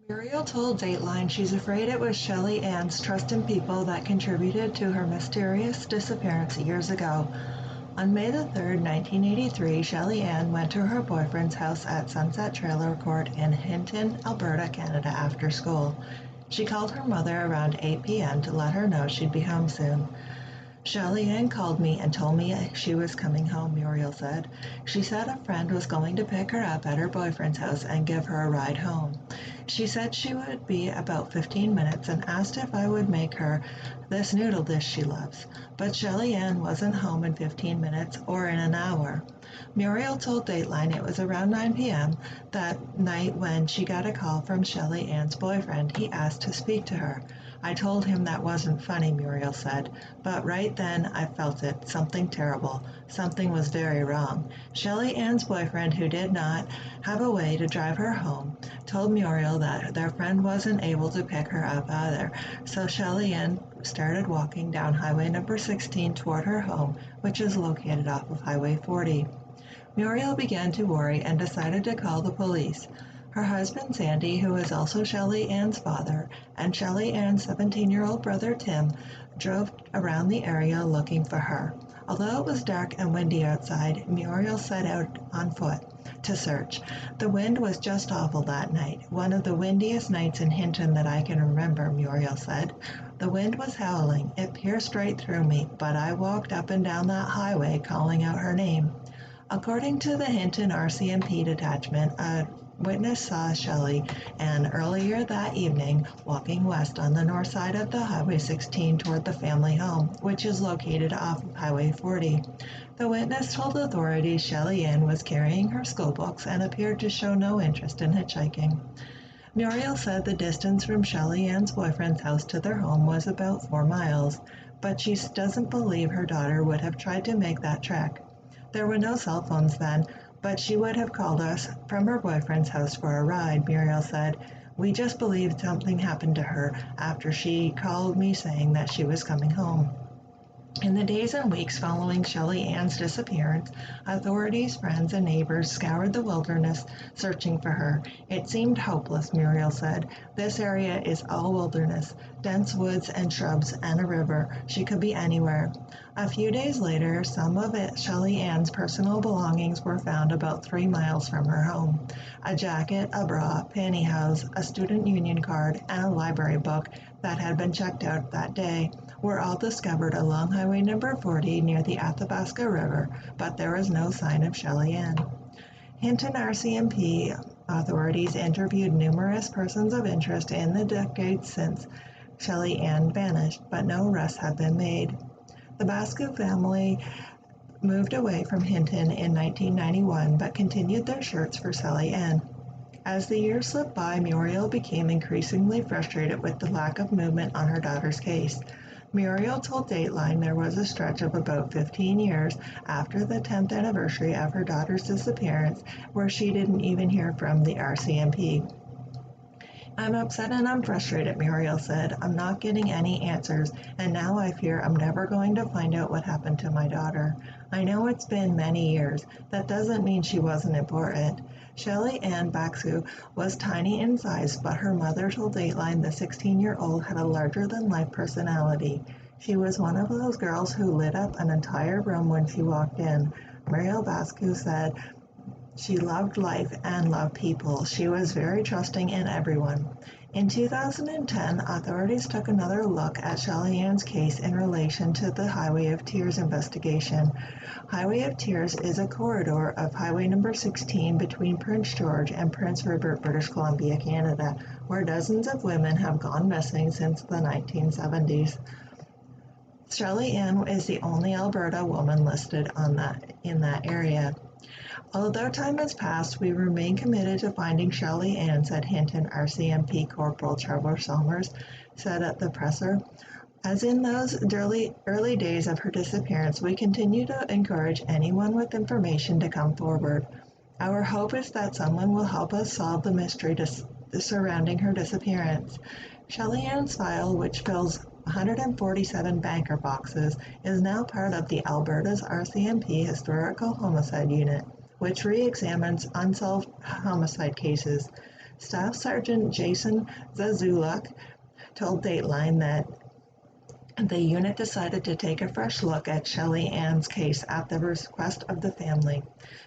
Muriel told Dateline she's afraid it was Shelley-Anne's trust in people that contributed to her mysterious disappearance years ago. On May the 3rd, 1983, Shelley-Anne went to her boyfriend's house at Sunset Trailer Court in Hinton, Alberta, Canada after school. She called her mother around 8 p.m. to let her know she'd be home soon. Shelley-Anne called me and told me she was coming home, Muriel said. She said a friend was going to pick her up at her boyfriend's house and give her a ride home. She said she would be about 15 minutes and asked if I would make her this noodle dish she loves. But Shelley-Anne wasn't home in 15 minutes or in an hour. Muriel told Dateline it was around 9 p.m. that night when she got a call from Shelley-Anne's boyfriend. He asked to speak to her. I told him that wasn't funny, Muriel said, but right then I felt it, something terrible. Something was very wrong. Shelley-Anne's boyfriend, who did not have a way to drive her home, told Muriel that their friend wasn't able to pick her up either, so Shelley-Anne started walking down Highway number 16 toward her home, which is located off of Highway 40. Muriel began to worry and decided to call the police. Her husband Sandy, who is also Shelley-Anne's father, and Shelley-Anne's 17-year-old brother Tim drove around the area looking for her. Although it was dark and windy outside, Muriel set out on foot to search. The wind was just awful that night, one of the windiest nights in Hinton that I can remember, Muriel said. The wind was howling. It pierced right through me, but I walked up and down that highway calling out her name. According to the Hinton RCMP detachment, a witness saw Shelley-Anne earlier that evening walking west on the north side of the Highway 16 toward the family home, which is located off of Highway 40. The witness told authorities Shelley-Anne was carrying her school books and appeared to show no interest in hitchhiking. Muriel said the distance from Shelley-Anne's boyfriend's house to their home was about 4 miles, but she doesn't believe her daughter would have tried to make that trek. There were no cell phones then, but she would have called us from her boyfriend's house for a ride, Muriel said. We just believed something happened to her after she called me saying that she was coming home. In the days and weeks following Shelley-Anne's disappearance, authorities, friends, and neighbors scoured the wilderness searching for her. It seemed hopeless, Muriel said. This area is all wilderness, dense woods and shrubs and a river. She could be anywhere. A few days later, some of Shelley-Anne's personal belongings were found about 3 miles from her home. A jacket, a bra, pantyhose, a student union card, and a library book that had been checked out that day were all discovered along Highway number 40 near the Athabasca River, but there was no sign of Shelley-Anne. Hinton RCMP authorities interviewed numerous persons of interest in the decades since Shelley-Anne vanished, but no arrests have been made. The Bacsu family moved away from Hinton in 1991, but continued their search for Shelley-Anne. As the years slipped by, Muriel became increasingly frustrated with the lack of movement on her daughter's case. Muriel told Dateline there was a stretch of about 15 years after the 10th anniversary of her daughter's disappearance where she didn't even hear from the RCMP. I'm upset and I'm frustrated, Muriel said. I'm not getting any answers, and now I fear I'm never going to find out what happened to my daughter. I know it's been many years. That doesn't mean she wasn't important. Shelley-Anne Bacsu was tiny in size, but her mother told Dateline the 16-year-old had a larger-than-life personality. She was one of those girls who lit up an entire room when she walked in. Muriel Bacsu said she loved life and loved people. She was very trusting in everyone. In 2010, authorities took another look at Shelley-Anne's case in relation to the Highway of Tears investigation. Highway of Tears is a corridor of Highway number 16 between Prince George and Prince Rupert, British Columbia, Canada, where dozens of women have gone missing since the 1970s. Shelley-Anne is the only Alberta woman listed in that area. Although time has passed, we remain committed to finding Shelley-Anne, said Hinton RCMP Corporal Trevor Somers said at the presser. As in those early days of her disappearance, we continue to encourage anyone with information to come forward. Our hope is that someone will help us solve the mystery surrounding her disappearance. Shelley-Anne's file, which fills 147 banker boxes, is now part of the Alberta's RCMP Historical Homicide Unit, which re-examines unsolved homicide cases. Staff Sergeant Jason Zazulak told Dateline that the unit decided to take a fresh look at Shelley-Anne's case at the request of the family.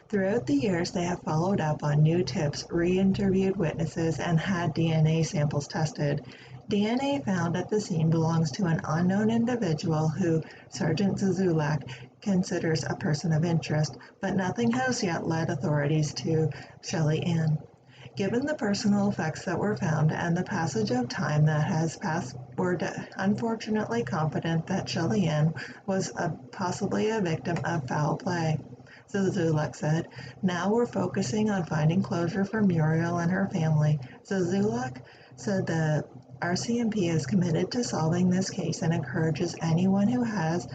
Throughout the years, they have followed up on new tips, re-interviewed witnesses, and had DNA samples tested. DNA found at the scene belongs to an unknown individual who Sergeant Zazulak considers a person of interest, but nothing has yet led authorities to Shelley-Anne. Given the personal effects that were found and the passage of time that has passed, we're unfortunately confident that Shelley-Anne was possibly a victim of foul play, Zazulak said. Now we're focusing on finding closure for Muriel and her family. Zazulak said the RCMP is committed to solving this case and encourages anyone who has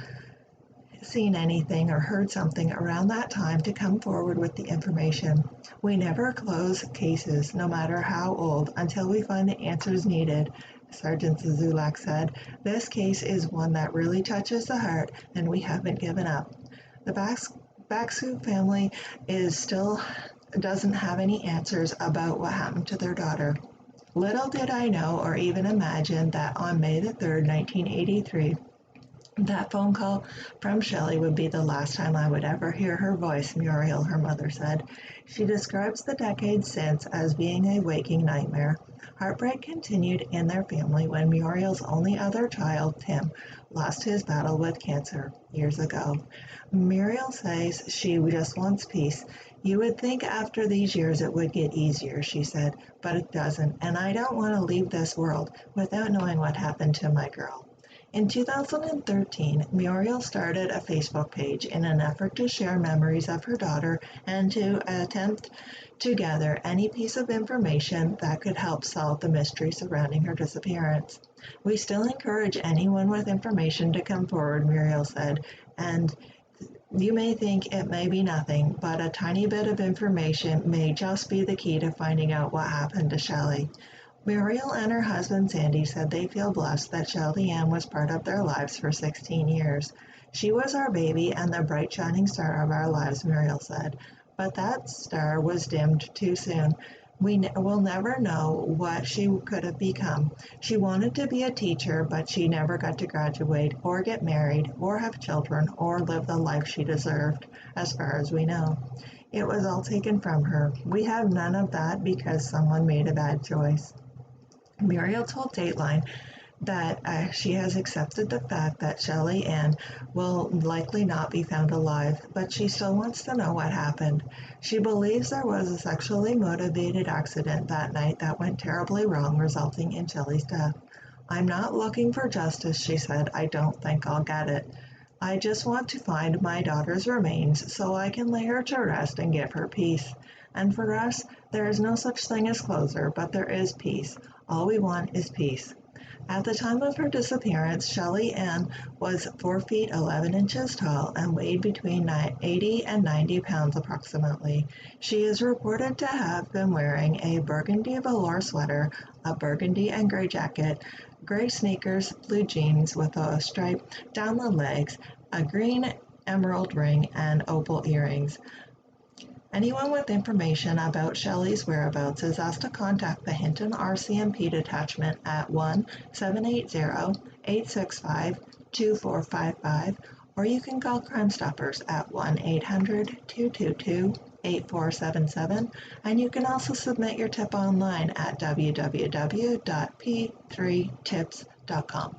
seen anything or heard something around that time to come forward with the information. We never close cases, no matter how old, until we find the answers needed, Sergeant Zazulak said. This case is one that really touches the heart, and we haven't given up. The Bacsu family still doesn't have any answers about what happened to their daughter. Little did I know or even imagine that on May the 3rd, 1983, that phone call from Shelley would be the last time I would ever hear her voice, Muriel, her mother said. She describes the decades since as being a waking nightmare. Heartbreak continued in their family when Muriel's only other child, Tim, lost his battle with cancer years ago. Muriel says she just wants peace. You would think after these years it would get easier, she said, but it doesn't, and I don't want to leave this world without knowing what happened to my girl. In 2013, Muriel started a Facebook page in an effort to share memories of her daughter and to attempt to gather any piece of information that could help solve the mystery surrounding her disappearance. We still encourage anyone with information to come forward, Muriel said, and you may think it may be nothing, but a tiny bit of information may just be the key to finding out what happened to Shelley. Muriel and her husband Sandy said they feel blessed that Shelley-Anne was part of their lives for 16 years. She was our baby and the bright shining star of our lives, Muriel said. But that star was dimmed too soon. We will never know what she could have become. She wanted to be a teacher, but she never got to graduate or get married or have children or live the life she deserved, as far as we know. It was all taken from her. We have none of that because someone made a bad choice. Muriel told Dateline that she has accepted the fact that Shelley-Anne will likely not be found alive, but she still wants to know what happened. She believes there was a sexually motivated accident that night that went terribly wrong, resulting in Shelley's death. I'm not looking for justice, she said. I don't think I'll get it. I just want to find my daughter's remains so I can lay her to rest and give her peace. And for us, there is no such thing as closure, but there is peace. All we want is peace. At the time of her disappearance, Shelley-Anne was 4 feet 11 inches tall and weighed between 80 and 90 pounds approximately. She is reported to have been wearing a burgundy velour sweater, a burgundy and gray jacket, gray sneakers, blue jeans with a stripe down the legs, a green emerald ring, and opal earrings. Anyone with information about Shelley's whereabouts is asked to contact the Hinton RCMP detachment at 1-780-865-2455, or you can call Crime Stoppers at 1-800-222-8477, and you can also submit your tip online at www.p3tips.com.